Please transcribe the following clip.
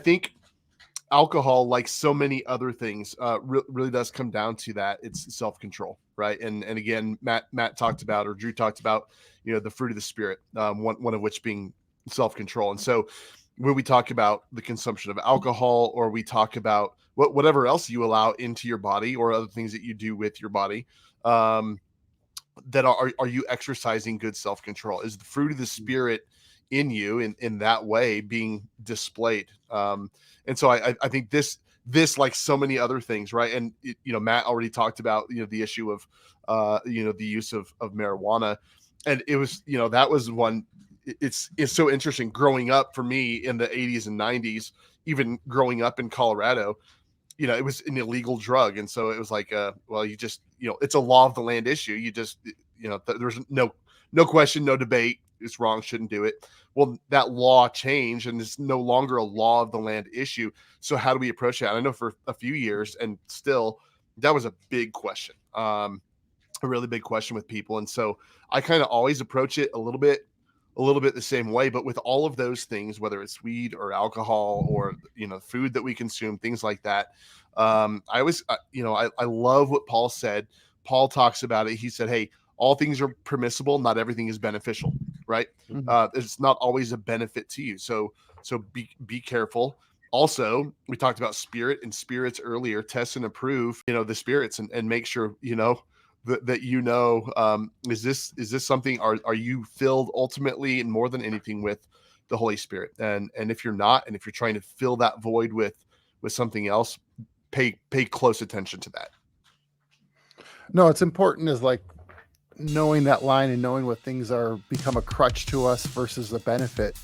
I think alcohol, like so many other things, really does come down to that. It's self-control, right? And again, Matt talked about, or Drew talked about, the fruit of the Spirit, one of which being self-control. And so when we talk about the consumption of alcohol, or we talk about whatever else you allow into your body, or other things that you do with your body, that are you exercising good self-control? Is the fruit of the Spirit in you in that way being displayed? And so I think this, like so many other things, right? And Matt already talked about the issue of the use of marijuana, and it was that was one. It's so interesting growing up for me in the 80s and 90s, even growing up in Colorado. It was an illegal drug. And so it was like, well, you just, it's a law of the land issue. You just, there's no question, no debate. It's wrong. Shouldn't do it. Well, that law changed and it's no longer a law of the land issue. So how do we approach that? I know for a few years, and still that was a big question, a really big question with people. And so I kind of always approach it a little bit the same way, but with all of those things, whether it's weed or alcohol or food that we consume, things like that, I always I love what Paul said. Paul talks about it. He said, hey, all things are permissible, not everything is beneficial, right? It's not always a benefit to you, so be careful. Also, we talked about spirit and spirits earlier. Test and approve the spirits, and make sure that is this something, are you filled ultimately and more than anything with the Holy Spirit? And if you're not, and if you're trying to fill that void with something else, pay close attention to that. No, it's important, is like knowing that line and knowing what things are become a crutch to us versus a benefit.